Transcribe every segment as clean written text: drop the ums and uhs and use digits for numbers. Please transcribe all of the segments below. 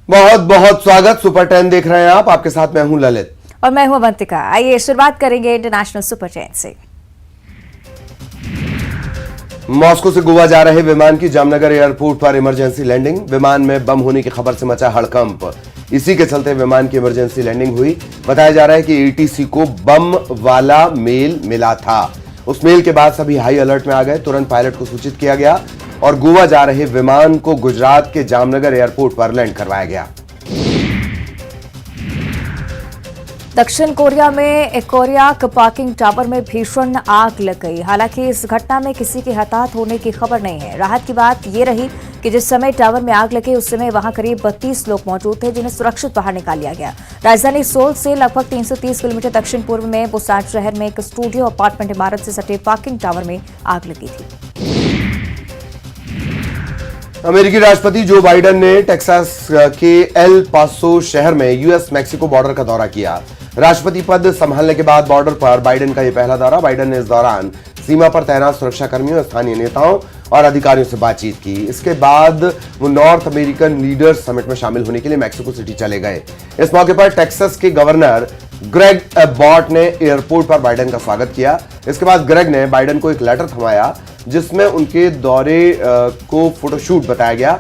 बहुत बहुत स्वागत। सुपर 10 देख रहे हैं आप। आपके साथ मैं हूं ललित और मैं हूं अवंतिका। आइए शुरुआत करेंगे इंटरनेशनल सुपर 10 से। मॉस्को से गोवा जा रहे विमान की जामनगर एयरपोर्ट पर इमरजेंसी लैंडिंग। विमान में बम होने की खबर से मचा हड़कंप। इसी के चलते विमान की इमरजेंसी लैंडिंग हुई। बताया जा रहा है कि एटीसी को बम वाला मेल मिला था। उस मेल के बाद सभी हाई अलर्ट में आ गए। तुरंत पायलट को सूचित किया गया और गोवा जा रहे विमान को गुजरात के जामनगर एयरपोर्ट पर लैंड करवाया गया। दक्षिण कोरिया में एकोरियाक पार्किंग टावर में भीषण आग लग गई। हालांकि इस घटना में किसी के हताहत होने की खबर नहीं है। राहत की बात यह रही कि जिस समय टावर में आग लगी उस समय वहां करीब 32 लोग मौजूद थे, जिन्हें सुरक्षित बाहर निकाल लिया गया। राजधानी सोल से लगभग 330 किलोमीटर दक्षिण पूर्व में बुसान शहर में एक स्टूडियो अपार्टमेंट इमारत से सटे पार्किंग टावर में आग लगी थी। अमेरिकी राष्ट्रपति जो बाइडेन ने टेक्सास के एल पासो शहर में यूएस मैक्सिको बॉर्डर का दौरा किया। राष्ट्रपति पद संभालने के बाद बॉर्डर पर बाइडेन का यह पहला दौरा। बाइडेन ने इस दौरान सीमा पर तैनात सुरक्षाकर्मियों, स्थानीय नेताओं और अधिकारियों से बातचीत की। इसके बाद वो नॉर्थ अमेरिकन लीडर्स समिट में शामिल होने के लिए मैक्सिको सिटी चले गए। इस मौके पर टेक्सास के गवर्नर ग्रेग एबॉट ने एयरपोर्ट पर बाइडेन का स्वागत किया। इसके बाद ग्रेग ने बाइडेन को एक लेटर थमाया जिसमें उनके दौरे को फोटोशूट बताया गया।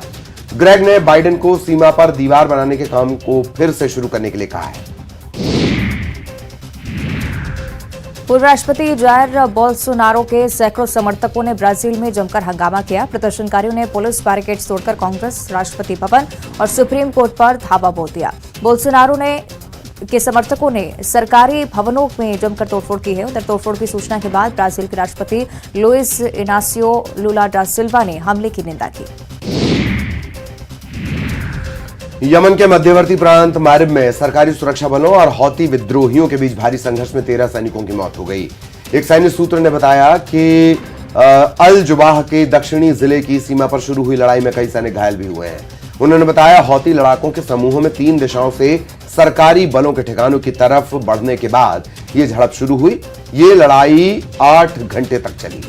ग्रेग ने बाइडेन को सीमा पर दीवार बनाने के काम को फिर से शुरू करने के लिए कहा है। पूर्व राष्ट्रपति जायर बोल्सोनारो के सैकड़ों समर्थकों ने ब्राजील में जमकर हंगामा किया। प्रदर्शनकारियों ने पुलिस बैरिकेड्स तोड़कर कांग्रेस, राष्ट्रपति भवन और सुप्रीम कोर्ट पर धावा बोल दिया। बोल्सोनारो के समर्थकों ने सरकारी भवनों में जमकर तोड़फोड़ की है। उधर तोड़फोड़ की सूचना के बाद ब्राजील के राष्ट्रपति लुइस इनासियो लुला डा सिल्वा ने हमले की निंदा की। यमन के मध्यवर्ती प्रांत मारिब में सरकारी सुरक्षा बलों और हौती विद्रोहियों के बीच भारी संघर्ष में 13 सैनिकों की मौत हो गई। एक सैन्य सूत्र ने बताया कि अल जुबाह के दक्षिणी जिले की सीमा पर शुरू हुई लड़ाई में कई सैनिक घायल भी हुए हैं। उन्होंने बताया हौती लड़ाकों के समूहों में 3 दिशाओं से सरकारी बलों के ठिकानों की तरफ बढ़ने के बाद यह झड़प शुरू हुई। ये लड़ाई 8 घंटे तक चली।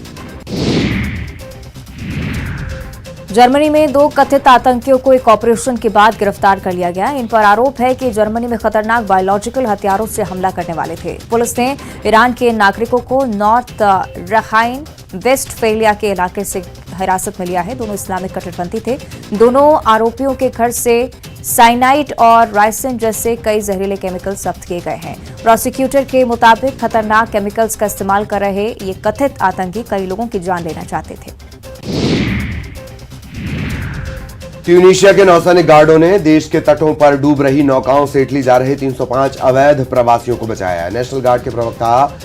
जर्मनी में 2 कथित आतंकियों को एक ऑपरेशन के बाद गिरफ्तार कर लिया गया। इन पर आरोप है कि जर्मनी में खतरनाक बायोलॉजिकल हथियारों से हमला करने वाले थे। पुलिस ने ईरान के नागरिकों को नॉर्थ रखाइन वेस्टफेलिया के इलाके से हिरासत में लिया है। दोनों इस्लामिक कट्टरपंथी थे। दोनों आरोपियों के घर से साइनाइड और राइसिन जैसे कई जहरीले केमिकल जब्त किए गए हैं। प्रोसिक्यूटर के मुताबिक खतरनाक केमिकल्स का इस्तेमाल कर रहे ये कथित आतंकी कई लोगों की जान लेना चाहते थे। ट्यूनीशिया के नौसैनिक गार्डों ने देश के तटों पर डूब रही नौकाओं से इटली जा रहे 305 अवैध प्रवासियों को बचाया है। नेशनल गार्ड के प्रवक्ता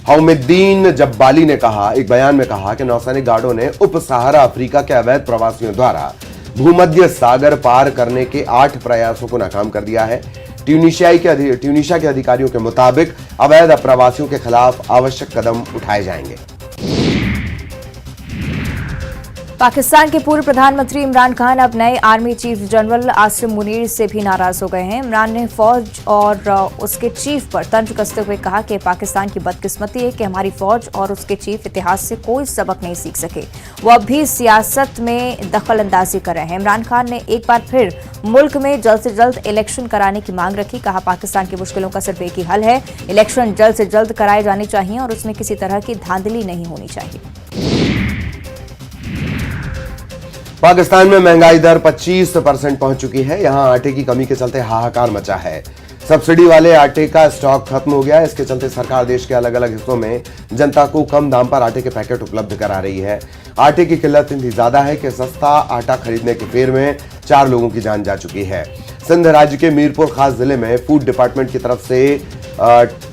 हौमिद्दीन जब्बाली ने एक बयान में कहा कि नौसैनिक गार्डों ने उप सहारा अफ्रीका के अवैध प्रवासियों द्वारा भूमध्य सागर पार करने के 8 प्रयासों को नाकाम कर दिया है। ट्यूनीशिया के अधिकारियों के मुताबिक अवैध प्रवासियों के खिलाफ आवश्यक कदम उठाए जाएंगे। पाकिस्तान के पूर्व प्रधानमंत्री इमरान खान अब नए army chief general Asim Munir से भी नाराज हो गए हैं। इमरान ने फौज और उसके चीफ पर तंज कसते हुए कहा कि पाकिस्तान की बदकिस्मती है कि हमारी फौज और उसके चीफ इतिहास से कोई सबक नहीं सीख सके। वो अब भी सियासत में दखल अंदाजी कर रहे हैं। इमरान खान ने एक बार फिर मुल्क में जल्द से जल्द इलेक्शन कराने की मांग रखी। कहा पाकिस्तान की मुश्किलों का सिर्फ एक ही हल है, इलेक्शन जल्द से जल्द कराए जाने चाहिए और उसमें किसी तरह की धांधली नहीं होनी चाहिए। पाकिस्तान में महंगाई दर 25% पहुंच चुकी है। यहां आटे की कमी के चलते हाहाकार मचा है। सब्सिडी वाले आटे का स्टॉक खत्म हो गया। इसके चलते सरकार देश के अलग अलग हिस्सों में जनता को कम दाम पर आटे के पैकेट उपलब्ध करा रही है। आटे की किल्लत इतनी ज्यादा है कि सस्ता आटा खरीदने के फेर में 4 लोगों की जान जा चुकी है। सिंध राज्य के मीरपुर खास जिले में फूड डिपार्टमेंट की तरफ से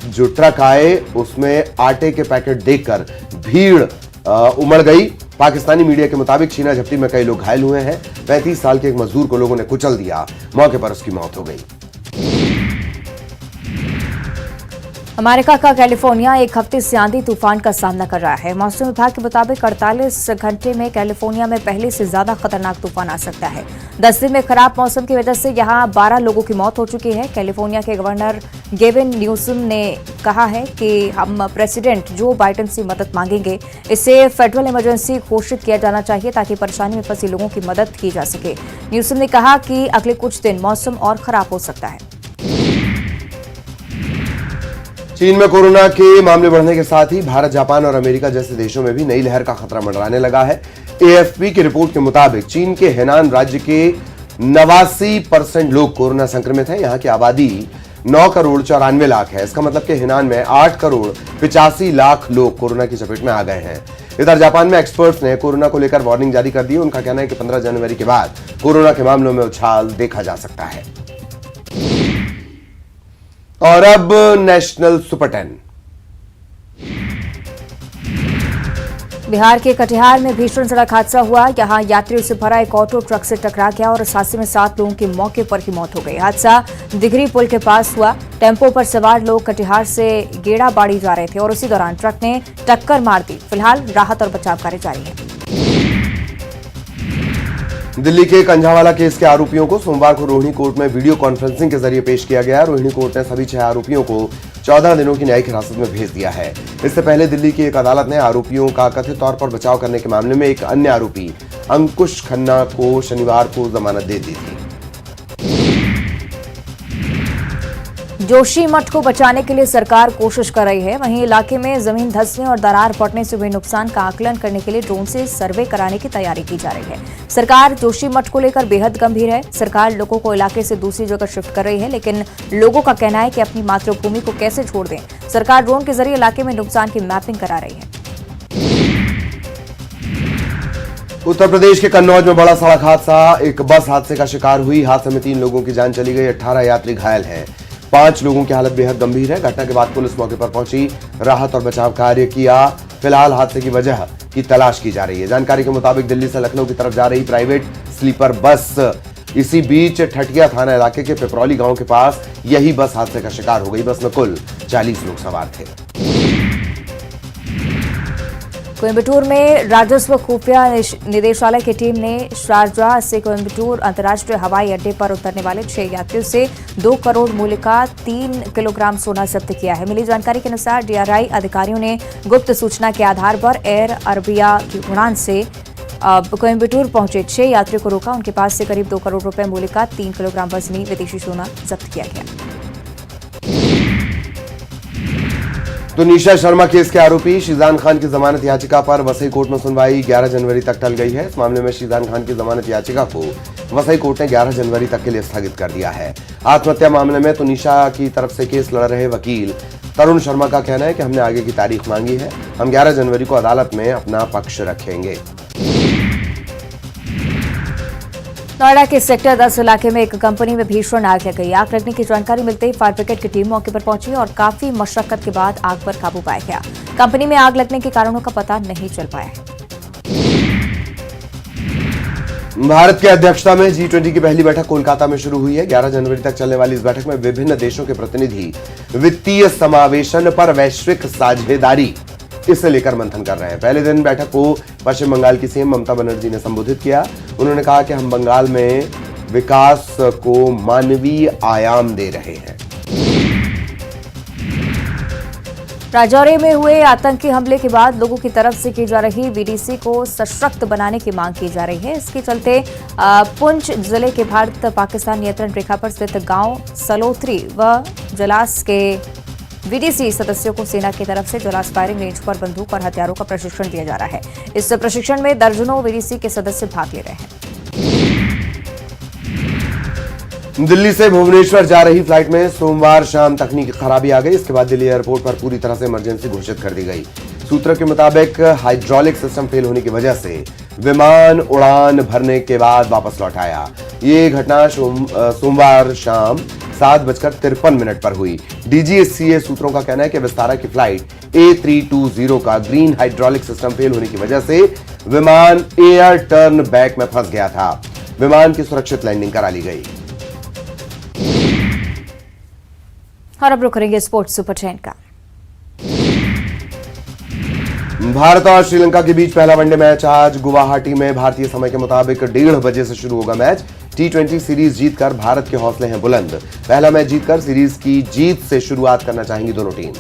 जो ट्रक आए उसमें आटे के पैकेट देखकर भीड़ उमड़ गई। पाकिस्तानी मीडिया के मुताबिक छीना झपटी में कई लोग घायल हुए हैं। 35 साल के एक मजदूर को लोगों ने कुचल दिया। मौके पर उसकी मौत हो गई। अमेरिका का कैलिफोर्निया एक हफ्ते से आंधी तूफान का सामना कर रहा है। मौसम विभाग के मुताबिक 48 घंटे में कैलिफोर्निया में पहले से ज्यादा खतरनाक तूफान आ सकता है। 10 दिन में खराब मौसम की वजह से यहां 12 लोगों की मौत हो चुकी है। कैलिफोर्निया के गवर्नर गेविन न्यूसम ने कहा है कि हम प्रेसिडेंट जो बाइडेन से मदद मांगेंगे। इसे फेडरल इमरजेंसी घोषित किया जाना चाहिए ताकि परेशानी में फंसे लोगों की मदद की जा सके। न्यूसम ने कहा कि अगले कुछ दिन मौसम और खराब हो सकता है। चीन में कोरोना के मामले बढ़ने के साथ ही भारत, जापान और अमेरिका जैसे देशों में भी नई लहर का खतरा मंडराने लगा है। एएफपी की रिपोर्ट के मुताबिक चीन के हेनान राज्य के 89% लोग कोरोना संक्रमित हैं। यहां की आबादी 9 करोड़ 94 लाख है। इसका मतलब कि हेनान में 8 करोड़ 85 लाख लोग कोरोना की चपेट में आ गए हैं। इधर जापान में एक्सपर्ट्स ने कोरोना को लेकर वार्निंग जारी कर दी। उनका कहना है कि 15 जनवरी के बाद कोरोना के मामलों में उछाल देखा जा सकता है। और अब नेशनल सुपर 10। बिहार के कटिहार में भीषण सड़क हादसा हुआ। यहां यात्रियों से भरा एक ऑटो ट्रक से टकरा गया और इस हादसे में 7 लोगों की मौके पर ही मौत हो गई। हादसा दिघरी पुल के पास हुआ। टेम्पो पर सवार लोग कटिहार से गेड़ाबाड़ी जा रहे थे और उसी दौरान ट्रक ने टक्कर मार दी। फिलहाल राहत और बचाव कार्य जारी है। दिल्ली के कंझावाला केस के आरोपियों को सोमवार को रोहिणी कोर्ट में वीडियो कॉन्फ्रेंसिंग के जरिए पेश किया गया। रोहिणी कोर्ट ने सभी 6 आरोपियों को 14 दिनों की न्यायिक हिरासत में भेज दिया है। इससे पहले दिल्ली की एक अदालत ने आरोपियों का कथित तौर पर बचाव करने के मामले में एक अन्य आरोपी अंकुश खन्ना को शनिवार को जमानत दे दी थी। जोशीमठ को बचाने के लिए सरकार कोशिश कर रही है। वहीं इलाके में जमीन धंसने और दरार पड़ने से हुए नुकसान का आकलन करने के लिए ड्रोन से सर्वे कराने की तैयारी की जा रही है। सरकार जोशीमठ को लेकर बेहद गंभीर है। सरकार लोगों को इलाके से दूसरी जगह शिफ्ट कर रही है, लेकिन लोगों का कहना है कि अपनी मातृभूमि को कैसे छोड़ दें। सरकार ड्रोन के जरिए इलाके में नुकसान की मैपिंग करा रही है। उत्तर प्रदेश के कन्नौज में बड़ा सड़क हादसा। एक बस हादसे का शिकार हुई। हादसे में 3 लोगों की जान चली गई। 18 यात्री घायल हैं। 5 लोगों की हालत बेहद गंभीर है। घटना के बाद पुलिस मौके पर पहुंची, राहत और बचाव कार्य किया। फिलहाल हादसे की वजह की तलाश की जा रही है। जानकारी के मुताबिक दिल्ली से लखनऊ की तरफ जा रही प्राइवेट स्लीपर बस इसी बीच ठटिया थाना इलाके के पिपरौली गांव के पास यही बस हादसे का शिकार हो गई। बस में कुल 40 लोग सवार थे। कोयंबटूर में राजस्व खुफिया निदेशालय की टीम ने शारजाह से कोयंबटूर अंतर्राष्ट्रीय हवाई अड्डे पर उतरने वाले 6 यात्रियों से 2 करोड़ मूल्य का 3 किलोग्राम सोना जब्त किया है। मिली जानकारी के अनुसार डीआरआई अधिकारियों ने गुप्त सूचना के आधार पर एयर अरबिया की उड़ान से कोयंबटूर पहुंचे 6 यात्रियों को रोका। उनके पास से करीब 2 करोड़ रुपए मूल्य का 3 किलोग्राम वजनी विदेशी सोना जब्त किया गया। तो निशा शर्मा केस के आरोपी शीजान खान की जमानत याचिका पर वसई कोर्ट में सुनवाई 11 जनवरी तक टल गई है। इस मामले में शीजान खान की जमानत याचिका को वसई कोर्ट ने 11 जनवरी तक के लिए स्थगित कर दिया है। आत्महत्या मामले में तो निशा की तरफ से केस लड़ रहे वकील तरुण शर्मा का कहना है कि हमने आगे की तारीख मांगी है। हम 11 जनवरी को अदालत में अपना पक्ष रखेंगे। नोएडा के सेक्टर 10 इलाके में एक कंपनी में भीषण आग लग गई। आग लगने की जानकारी मिलते ही फायर ब्रिगेड की टीम मौके पर पहुंची और काफी मशक्कत के बाद आग पर काबू पाया गया। कंपनी में आग लगने के कारणों का पता नहीं चल पाया है। भारत की अध्यक्षता में G20 की पहली बैठक कोलकाता में शुरू हुई है। 11 जनवरी तक चलने वाली इस बैठक में विभिन्न देशों के प्रतिनिधि वित्तीय समावेशन पर वैश्विक साझेदारी इसे लेकर मंथन कर रहे हैं। पहले दिन बैठक को पश्चिम बंगाल की सीएम ममता बनर्जी ने संबोधित किया। उन्होंने कहा कि हम बंगाल में विकास को मानवीय आयाम दे रहे हैं। राजौरी में हुए आतंकी हमले के बाद लोगों की तरफ से की जा रही बीडीसी को सशक्त बनाने की मांग की जा रही है। इसके चलते पुंछ जिले के भारत पाकिस्तान नियंत्रण रेखा पर स्थित गांव सलोथरी व जलास के बीडीसी सदस्यों को सेना की तरफ से जलास फायरिंग रेंज पर बंदूक और हथियारों का प्रशिक्षण दिया जा रहा है। इस प्रशिक्षण में दर्जनों बीडीसी के सदस्य भाग ले रहे हैं। दिल्ली से भुवनेश्वर जा रही फ्लाइट में सोमवार शाम तकनीकी खराबी आ गई। इसके बाद दिल्ली एयरपोर्ट पर पूरी तरह से इमरजेंसी घोषित कर दी गई। सूत्रों के मुताबिक हाइड्रोलिक सिस्टम फेल होने की वजह से विमान उड़ान भरने के बाद वापस लौट आया। ये घटना सोमवार शाम 7:53 पर हुई। डीजीसीए सूत्रों का कहना है कि विस्तारा की फ्लाइट A320 का ग्रीन हाइड्रोलिक सिस्टम फेल होने की वजह से विमान एयर टर्न बैक में फंस गया था। विमान की सुरक्षित लैंडिंग करा ली गई। और अब रुक करेंगे स्पोर्ट्स सुपर 10 का। भारत और श्रीलंका के बीच पहला वनडे मैच आज गुवाहाटी में भारतीय समय के मुताबिक 1:30 बजे से शुरू होगा मैच। T20 सीरीज जीतकर भारत के हौसले हैं बुलंद। पहला मैच जीतकर सीरीज की जीत से शुरुआत करना चाहेंगी दोनों टीम।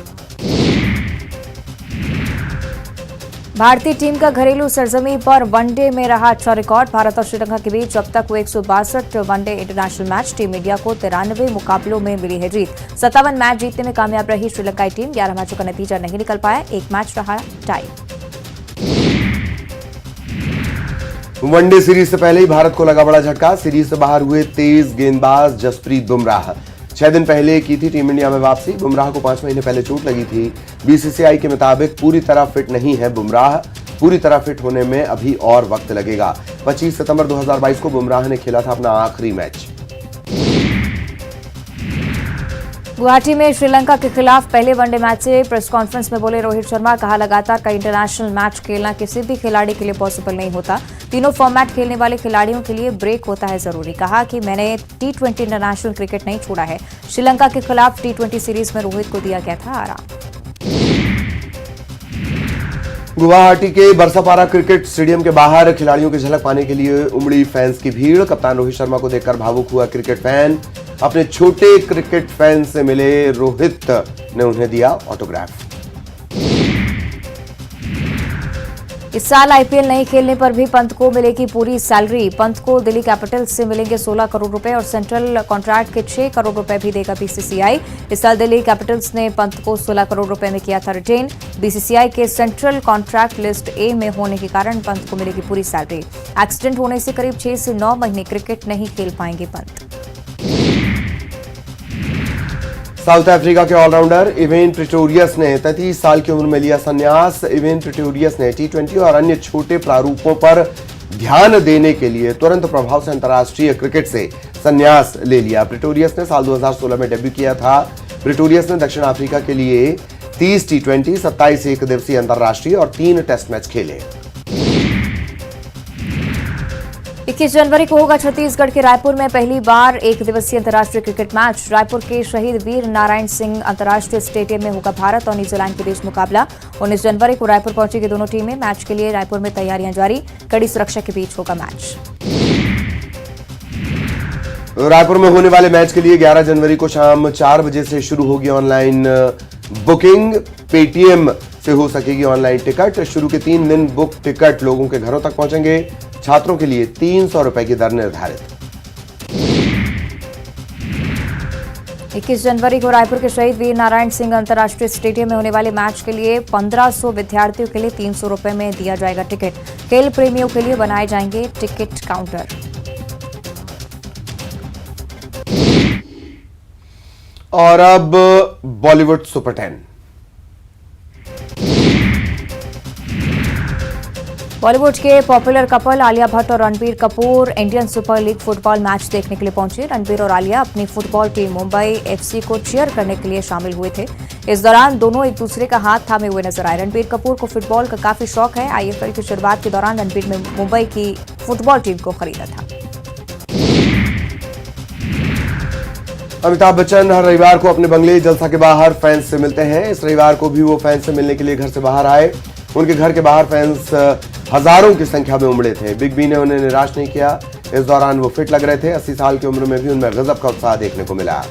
भारतीय टीम का घरेलू सरजमी पर वनडे में रहा अच्छा रिकॉर्ड। भारत और श्रीलंका के बीच अब तक हुए 162 one day international match. Team India को 93 मुकाबलों में मिली है जीत। 57 मैच जीतने में कामयाब रही श्रीलंकाई टीम। 11 मैचों का नतीजा नहीं निकल पाया, एक मैच रहा टाई। वनडे सीरीज से पहले ही भारत को लगा बड़ा झटका। सीरीज से बाहर हुए तेज गेंदबाज जसप्रीत बुमराह। 6 दिन पहले की थी टीम इंडिया में वापसी। बुमराह को 5 महीने पहले चोट लगी थी। बीसीसीआई के मुताबिक पूरी तरह फिट नहीं है बुमराह। पूरी तरह फिट होने में अभी और वक्त लगेगा। 25 सितंबर 2022 को बुमराह ने खेला था अपना आखिरी मैच। गुवाहाटी में श्रीलंका के खिलाफ पहले वनडे मैच से प्रेस कॉन्फ्रेंस में बोले रोहित शर्मा, कहा लगातार कई इंटरनेशनल मैच खेलना किसी भी खिलाड़ी के लिए पॉसिबल नहीं होता। तीनों फॉर्मेट खेलने वाले खिलाड़ियों के लिए ब्रेक होता है जरूरी। कहा कि मैंने T20 इंटरनेशनल क्रिकेट नहीं छोड़ा है। श्रीलंका के खिलाफ T20 सीरीज में रोहित को दिया गया था आराम। गुवाहाटी के बरसापारा क्रिकेट स्टेडियम के बाहर खिलाड़ियों की झलक पाने के लिए उमड़ी फैंस की भीड़। कप्तान रोहित शर्मा को देखकर भावुक हुआ क्रिकेट फैन। अपने छोटे क्रिकेट फैन से मिले रोहित ने उन्हें दिया ऑटोग्राफ। इस साल आईपीएल नहीं खेलने पर भी पंत को मिलेगी पूरी सैलरी। पंत को दिल्ली कैपिटल्स से मिलेंगे 16 करोड़ रुपए और सेंट्रल कॉन्ट्रैक्ट के 6 करोड़ रुपए भी देगा बीसीसीआई। इस साल दिल्ली कैपिटल्स ने पंत को 16 करोड़ रुपए में किया था रिटेन। बीसीसीआई के सेंट्रल कॉन्ट्रैक्ट लिस्ट ए में होने के कारण पंत को मिलेगी पूरी सैलरी। एक्सीडेंट होने से करीब 6 से 9 महीने क्रिकेट नहीं खेल पाएंगे पंत। साउथ अफ्रीका के ऑलराउंडर इवेन प्रिटोरियस ने 33 साल की उम्र में लिया संन्यास। इवेन प्रिटोरियस ने T20 और अन्य छोटे प्रारूपों पर ध्यान देने के लिए तुरंत प्रभाव से अंतर्राष्ट्रीय क्रिकेट से संन्यास ले लिया। प्रिटोरियस ने साल 2016 में डेब्यू किया था। प्रिटोरियस ने दक्षिण अफ्रीका के लिए 30 T20, 27 एक दिवसीय अंतर्राष्ट्रीय और 3 टेस्ट मैच खेले। 21 जनवरी को होगा छत्तीसगढ़ के रायपुर में पहली बार एक दिवसीय अंतर्राष्ट्रीय क्रिकेट मैच। रायपुर के शहीद वीर नारायण सिंह अंतर्राष्ट्रीय स्टेडियम में होगा भारत और न्यूजीलैंड के बीच मुकाबला। 19 जनवरी को रायपुर पहुंचेगी दोनों टीमें। मैच के लिए रायपुर में तैयारियां जारी। कड़ी सुरक्षा के बीच होगा मैच। रायपुर में होने वाले मैच के लिए 11 जनवरी को शाम 4 बजे से शुरू होगी ऑनलाइन बुकिंग। पेटीएम से हो सकेगी ऑनलाइन टिकट। शुरू के 3 दिन बुक टिकट लोगों के घरों तक पहुंचेंगे। छात्रों के लिए 300 रुपए की दर निर्धारित। 21 जनवरी को रायपुर के शहीद वीर नारायण सिंह अंतर्राष्ट्रीय स्टेडियम में होने वाले मैच के लिए 1500 विद्यार्थियों के लिए 300 रुपए में दिया जाएगा टिकट। खेल प्रेमियों के लिए बनाए जाएंगे टिकट काउंटर। और अब बॉलीवुड सुपर 10। बॉलीवुड के पॉपुलर कपल आलिया भट्ट और Ranbir Kapoor Indian super league football match देखने के लिए पहुंचे। रणबीर और आलिया अपनी फुटबॉल टीम मुंबई एफसी को चीयर करने के लिए शामिल हुए थे। इस दौरान दोनों एक दूसरे का हाथ थामे हुए नजर आए। रणबीर कपूर को फुटबॉल का काफी शौक है। आईएफएल की शुरुआत के दौरान रणबीर ने मुंबई की फुटबॉल टीम को खरीदा था। अमिताभ बच्चन हर रविवार को अपने बंगले जलसा के बाहर फैंस से मिलते हैं। इस रविवार को भी वो फैंस से मिलने के लिए घर से बाहर आए। उनके घर के बाहर फैंस हजारों की संख्या में उमड़े थे। बिग बी ने उन्हें निराश नहीं किया। इस दौरान वो फिट लग रहे थे। 80 साल की उम्र में भी उनमें गजब का उत्साह देखने को मिला।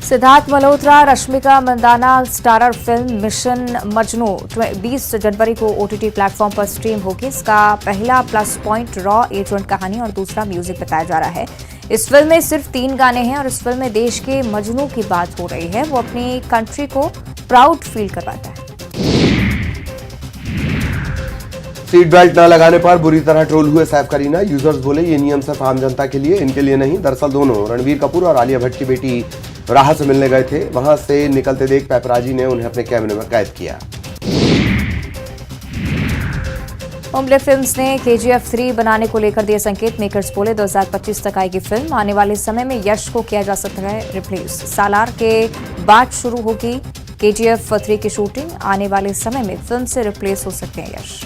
Siddharth Malhotra Rashmika Mandanna starrer film mission Majnu 20 जनवरी को ओटीटी प्लेटफॉर्म पर स्ट्रीम होगी। इसका पहला प्लस पॉइंट रॉ एजेंट कहानी और दूसरा म्यूजिक बताया जा रहा है। इस फिल्म में सिर्फ 3 गाने हैं और इस फिल्म में देश के मजनू की बात हो रही है। वो अपनी कंट्री को प्राउड फील करवाता है। सीट बेल्ट न लगाने पर बुरी तरह ट्रोल हुए सैफ करीना। यूजर्स बोले ये नियम सिर्फ आम जनता के लिए, इनके लिए नहीं। दरअसल दोनों रणबीर कपूर और आलिया भट्ट की बेटी राह से मिलने गए थे। वहां से निकलते देख पैपराजी ने उन्हें अपने कैमरे में कैद किया। ओमले फिल्म्स ने KGF 3 बनाने को लेकर दिए संकेत। मेकर्स बोले 2025 तक आएगी फिल्म। आने वाले समय में यश को किया जा सकता है रिप्लेस। सालार के बाद शुरू होगी KGF 3 की शूटिंग। आने वाले समय में फिल्म से रिप्लेस हो सकते हैं यश।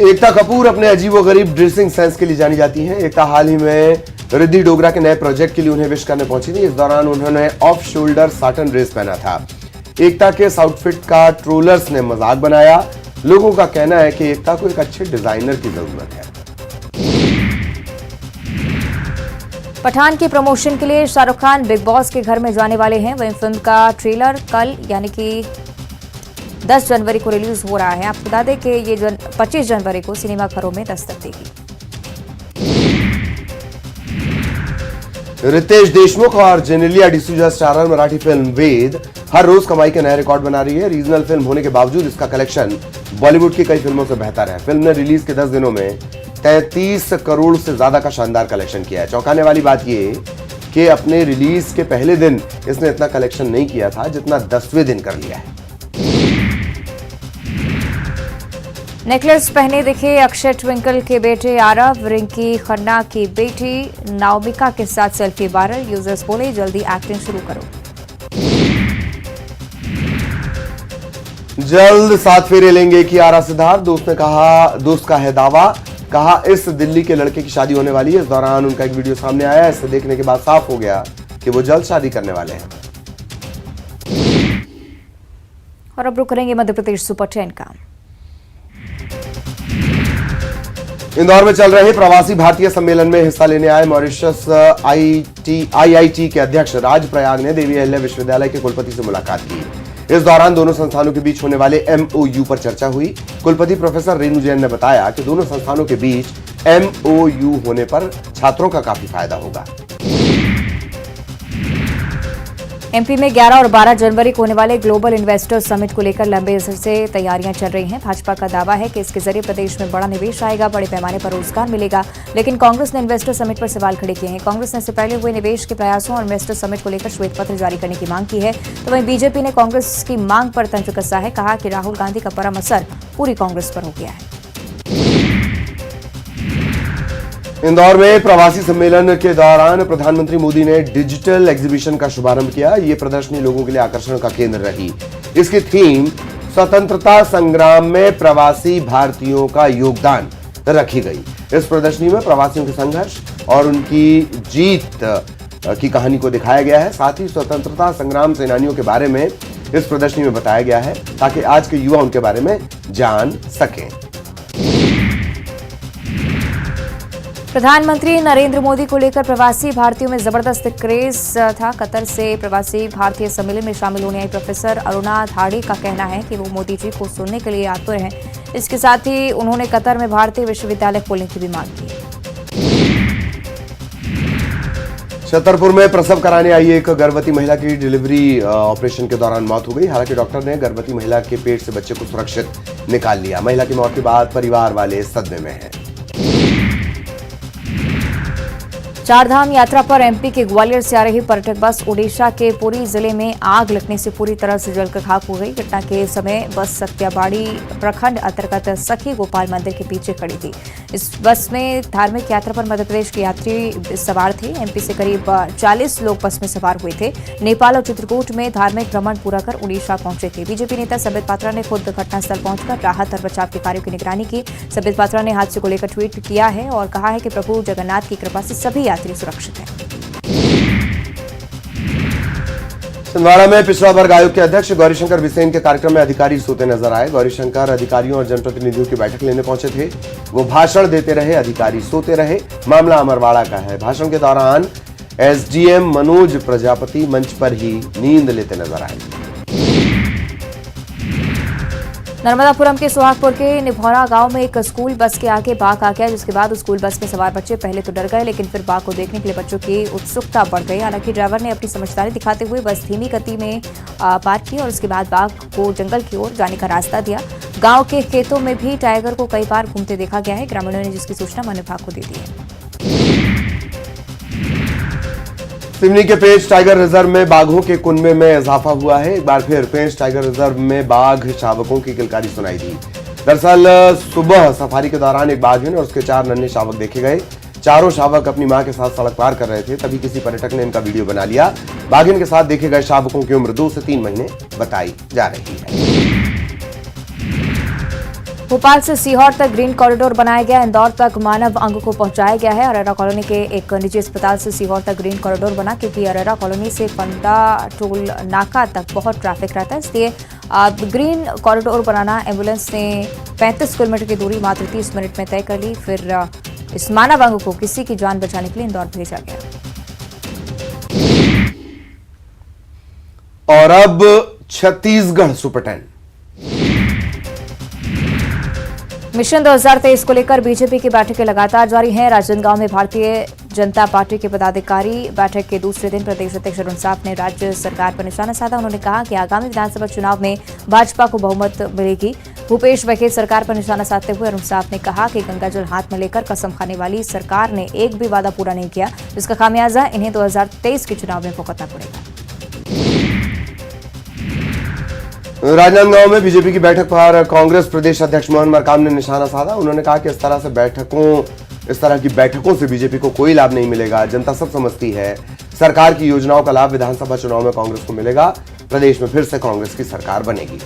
एकता कपूर अपने अजीबोगरीब ड्रेसिंग सेंस के लिए जानी जाती हैं। एकता हाल ही में रिद्धि डोगरा के नए प्रोजेक्ट के लिए उन्हें विश करने पहुंची थी। इस दौरान उन्होंने ऑफ शोल्डर साटन ड्रेस पहना था। एकता के इस आउटफिट का ट्रोलर्स ने मजाक बनाया। लोगों का कहना है कि एकता को एक अच्छे डिजाइनर की जरूरत है। पठान के प्रमोशन के लिए शाहरुख खान बिग बॉस के घर में जाने वाले हैं। वहीं फिल्म का ट्रेलर कल यानी कि 10 जनवरी को रिलीज हो रहा है। आपको बता दें कि ये 25 जनवरी को सिनेमाघरों में दस्तक देगी। रितेश देशमुख और जेनेलिया डिसूजा स्टारर मराठी फिल्म वेद हर रोज कमाई के नए रिकॉर्ड बना रही है। रीजनल फिल्म होने के बावजूद इसका कलेक्शन बॉलीवुड की कई फिल्मों से बेहतर है। फिल्म ने रिलीज के 10 दिनों में 33 करोड़ से ज्यादा का शानदार कलेक्शन किया है। चौंकाने वाली बात यह कि अपने रिलीज के पहले दिन इसने इतना कलेक्शन नहीं किया था जितना 10वें दिन कर लिया है। नेकलेस पहने दिखे अक्षय ट्विंकल के बेटे आरव। रिंकी खन्ना की बेटी नाओमिका के साथ सेल्फी वायरल। यूजर्स बोले जल्दी एक्टिंग शुरू करो। जल्द 7 फेरे लेंगे कियारा सिद्धार्थ। दोस्त ने कहा, दोस्त का है दावा। कहा इस दिल्ली के लड़के की शादी होने वाली है। इस दौरान उनका एक वीडियो सामने आया। इसे देखने के बाद साफ हो गया कि वो जल्द शादी करने वाले हैं। और अब रुक करेंगे मध्य प्रदेश सुपर 10 का। इंदौर में चल रहे प्रवासी भारतीय सम्मेलन में हिस्सा लेने आए मॉरिशस IIT के अध्यक्ष राजप्रयाग ने देवी अहिल्या विश्वविद्यालय के कुलपति से मुलाकात की। इस दौरान दोनों संस्थानों के बीच होने वाले MOU पर चर्चा हुई। कुलपति प्रोफेसर रेणु जैन ने बताया कि दोनों संस्थानों के बीच MOU होने पर छात्रों का काफी फायदा होगा। एमपी में 11 और 12 जनवरी को होने वाले ग्लोबल इन्वेस्टर्स समिट को लेकर लंबे अरसे से तैयारियां चल रही हैं। भाजपा का दावा है कि इसके जरिए प्रदेश में बड़ा निवेश आएगा, बड़े पैमाने पर रोजगार मिलेगा। लेकिन कांग्रेस ने इन्वेस्टर समिट पर सवाल खड़े किए हैं। कांग्रेस ने इससे पहले हुए निवेश के प्रयासों और इन्वेस्टर समिट को लेकर श्वेत पत्र जारी करने की मांग की है। तो वहीं बीजेपी ने कांग्रेस की मांग पर तंज कसा है। कहा कि राहुल गांधी का परम असर पूरी कांग्रेस पर हो गया है। इंदौर में प्रवासी सम्मेलन के दौरान प्रधानमंत्री मोदी ने डिजिटल एग्जीबिशन का शुभारंभ किया। ये प्रदर्शनी लोगों के लिए आकर्षण का केंद्र रही। इसकी थीम स्वतंत्रता संग्राम में प्रवासी भारतीयों का योगदान रखी गई। इस प्रदर्शनी में प्रवासियों के संघर्ष और उनकी जीत की कहानी को दिखाया गया है। साथ ही स्वतंत्रता संग्राम सेनानियों के बारे में इस प्रदर्शनी में बताया गया है ताकि आज के युवा उनके बारे में जान सकें। प्रधानमंत्री नरेंद्र मोदी को लेकर प्रवासी भारतीयों में जबरदस्त क्रेज था। कतर से प्रवासी भारतीय सम्मेलन में शामिल होने आई प्रोफेसर अरुणा धाड़े का कहना है कि वो मोदी जी को सुनने के लिए आतुर हैं। इसके साथ ही उन्होंने कतर में भारतीय विश्वविद्यालय खोलने की भी मांग की। छतरपुर में प्रसव कराने आई एक गर्भवती महिला की डिलीवरी ऑपरेशन के दौरान मौत हो गई। हालांकि डॉक्टर ने गर्भवती महिला के पेट से बच्चे को सुरक्षित निकाल लिया। महिला की मौत के बाद परिवार वाले सदमे में हैं। चारधाम यात्रा पर एमपी के ग्वालियर से आ रही पर्यटक बस ओडिशा के पुरी जिले में आग लगने से पूरी तरह से जलकर खाक हो गई। घटना के समय बस सत्याबाड़ी प्रखंड अंतर्गत सखी गोपाल मंदिर के पीछे खड़ी थी। इस बस में धार्मिक यात्रा पर मध्य प्रदेश के यात्री सवार थे। एमपी से करीब 40 लोग बस में सवार हुए थे। नेपाल और चित्रकूट में धार्मिक भ्रमण पूरा कर उड़ीसा पहुंचे थे। बीजेपी नेता संबित पात्रा ने खुद घटनास्थल पहुंचकर राहत और बचाव के कार्यों की निगरानी की। संबित पात्रा ने हादसे को लेकर ट्वीट किया है और कहा है कि प्रभु जगन्नाथ की कृपा से सभी यात्री सुरक्षित हैं। छिंदवाड़ा में पिछड़ा वर्ग आयोग के अध्यक्ष गौरीशंकर बिसेन के कार्यक्रम में अधिकारी सोते नजर आए। गौरीशंकर अधिकारियों और जनप्रतिनिधियों की बैठक लेने पहुंचे थे। वो भाषण देते रहे, अधिकारी सोते रहे। मामला अमरवाड़ा का है। भाषण के दौरान एसडीएम मनोज प्रजापति मंच पर ही नींद लेते नजर आए। नर्मदापुरम के सुहागपुर के निभौरा गांव में एक स्कूल बस के आगे बाघ आ गया, जिसके बाद स्कूल बस में सवार बच्चे पहले तो डर गए, लेकिन फिर बाघ को देखने के लिए बच्चों की उत्सुकता बढ़ गई। हालांकि ड्राइवर ने अपनी समझदारी दिखाते हुए बस धीमी गति में पार की और उसके बाद बाघ को जंगल की ओर जाने का रास्ता दिया। गांव के खेतों में भी टाइगर को कई बार घूमते देखा गया है। ग्रामीणों ने जिसकी सूचना वन विभाग को दे दी है। सिवनी के पेंच टाइगर रिजर्व में बाघों के कुनबे में इजाफा हुआ है। एक बार फिर पेंच टाइगर रिजर्व में बाघ शावकों की किलकारी सुनाई दी। दरअसल सुबह सफारी के दौरान एक बाघिन और उसके 4 नन्हे शावक देखे गए। चारों शावक अपनी मां के साथ सड़क पार कर रहे थे, तभी किसी पर्यटक ने इनका वीडियो बना लिया। बाघिन के साथ देखे गए शावकों की उम्र 2 से 3 महीने बताई जा रही है। भोपाल से सीहोर तक ग्रीन कॉरिडोर बनाया गया। इंदौर तक मानव अंग को पहुंचाया गया है। अरेरा कॉलोनी के एक निजी अस्पताल से सीहोर तक ग्रीन कॉरिडोर बना, क्योंकि अरेरा कॉलोनी से फंडा टोल नाका तक बहुत ट्रैफिक रहता है, इसलिए ग्रीन कॉरिडोर बनाना। एम्बुलेंस ने 35 किलोमीटर की दूरी मात्र 30 मिनट में तय कर ली। फिर इस मानव अंग को किसी की जान बचाने के लिए इंदौर भेजा गया। और अब छत्तीसगढ़ सुपर 10। मिशन 2023 को लेकर बीजेपी की बैठकें लगातार जारी हैं। राजनांदगांव में भारतीय जनता पार्टी के पदाधिकारी बैठक के दूसरे दिन प्रदेश अध्यक्ष अरुण साफ ने राज्य सरकार पर निशाना साधा। उन्होंने कहा कि आगामी विधानसभा चुनाव में भाजपा को बहुमत मिलेगी। भूपेश बघेल सरकार पर निशाना साधते हुए अरुण साफ ने कहा कि गंगाजल हाथ में लेकर कसम खाने वाली सरकार ने एक भी वादा पूरा नहीं किया, जिसका खामियाजा इन्हें 2023 के चुनाव में भुगतना पड़ेगा। राजनांदगांव में बीजेपी की बैठक पर कांग्रेस प्रदेश अध्यक्ष मोहन मरकाम ने निशाना साधा। उन्होंने कहा कि इस तरह की बैठकों से बीजेपी को कोई लाभ नहीं मिलेगा। जनता सब समझती है, सरकार की योजनाओं का लाभ विधानसभा चुनाव में कांग्रेस को मिलेगा। प्रदेश में फिर से कांग्रेस की सरकार बनेगी।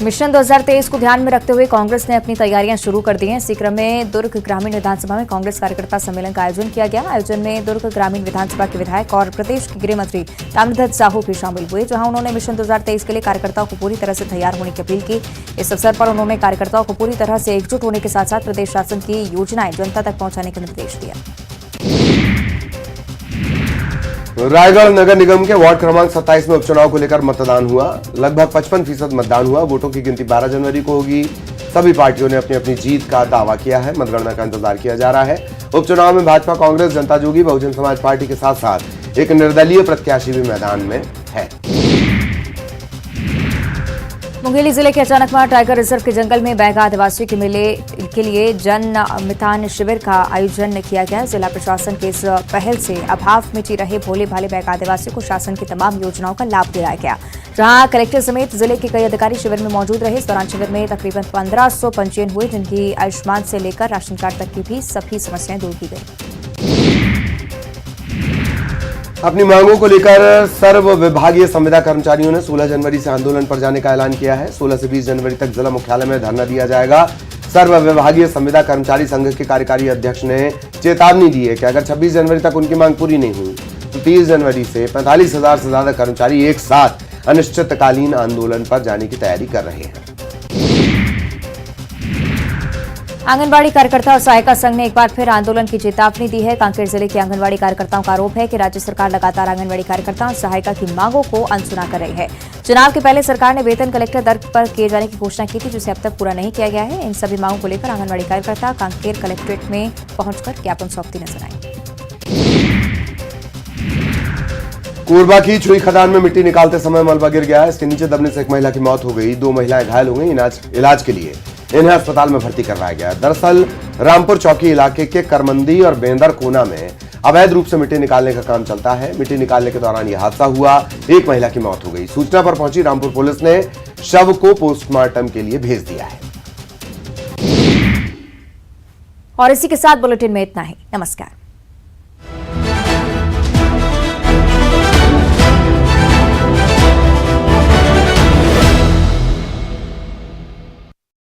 मिशन 2023 को ध्यान में रखते हुए कांग्रेस ने अपनी तैयारियां शुरू कर दी हैं। इसी क्रम में दुर्ग ग्रामीण विधानसभा में कांग्रेस कार्यकर्ता सम्मेलन का आयोजन किया गया। आयोजन में दुर्ग ग्रामीण विधानसभा के विधायक और प्रदेश के गृह मंत्री ताम्रध्वज साहू भी शामिल हुए, जहां उन्होंने मिशन 2023 के लिए कार्यकर्ताओं को पूरी तरह से तैयार होने की अपील की। इस अवसर पर उन्होंने कार्यकर्ताओं को पूरी तरह से एकजुट होने के साथ साथ प्रदेश शासन की योजनाएं जनता तक पहुंचाने के निर्देश दिए। रायगढ़ नगर निगम के वार्ड क्रमांक 27 में उपचुनाव को लेकर मतदान हुआ। लगभग 55% मतदान हुआ। वोटों की गिनती 12 जनवरी को होगी। सभी पार्टियों ने अपनी अपनी जीत का दावा किया है। मतगणना का इंतजार किया जा रहा है। उपचुनाव में भाजपा, कांग्रेस, जनता जोगी, बहुजन समाज पार्टी के साथ साथ एक निर्दलीय प्रत्याशी भी मैदान में है। मुंगेली जिले के अचानकमार टाइगर रिजर्व के जंगल में बैगा आदिवासियों के मेले के लिए जन मितान शिविर का आयोजन किया गया। जिला प्रशासन की इस पहल से अभाव मिटी रहे भोले भाले बैगा आदिवासियों को शासन की तमाम योजनाओं का लाभ दिलाया गया। जहां कलेक्टर समेत जिले के कई अधिकारी शिविर में मौजूद रहे। इस दौरान शिविर में तकरीबन 1500 पंजीयन हुए, जिनकी आयुष्मान से लेकर राशन कार्ड तक की भी सभी समस्याएं दूर की गई। अपनी मांगों को लेकर सर्व विभागीय संविदा कर्मचारियों ने 16 जनवरी से आंदोलन पर जाने का ऐलान किया है। 16 से 20 जनवरी तक जिला मुख्यालय में धरना दिया जाएगा। सर्व विभागीय संविदा कर्मचारी संघ के कार्यकारी अध्यक्ष ने चेतावनी दी है कि अगर 26 जनवरी तक उनकी मांग पूरी नहीं हुई तो 30 जनवरी से 45,000 से ज्यादा कर्मचारी एक साथ अनिश्चितकालीन आंदोलन पर जाने की तैयारी कर रहे हैं। आंगनबाड़ी कार्यकर्ता और सहायिका संघ ने एक बार फिर आंदोलन की चेतावनी दी है। कांकेर जिले के आंगनबाड़ी कार्यकर्ताओं का आरोप है कि राज्य सरकार लगातार आंगनबाड़ी कार्यकर्ता और सहायिका की मांगों को अनसुना कर रही है। चुनाव के पहले सरकार ने वेतन कलेक्टर दर पर किए जाने की घोषणा की थी, जिसे अब तक पूरा नहीं किया गया है। इन सभी मांगों को लेकर आंगनबाड़ी कार्यकर्ता कांकेर कलेक्ट्रेट में पहुंचकर ज्ञापन सौंपती नजर आई। कोरबा की चुई खदान में मिट्टी निकालते समय मलबा गिर गया। इसके नीचे दबने से एक महिला की मौत हो गई। 2 महिलाएं घायल हो गई। इलाज के लिए इन्हें अस्पताल में भर्ती करवाया गया। दरअसल रामपुर चौकी इलाके के करमंदी और बेंदर कोना में अवैध रूप से मिट्टी निकालने का काम चलता है। मिट्टी निकालने के दौरान यह हादसा हुआ। एक महिला की मौत हो गई। सूचना पर पहुंची रामपुर पुलिस ने शव को पोस्टमार्टम के लिए भेज दिया है। और इसी के साथ बुलेटिन में इतना ही। नमस्कार।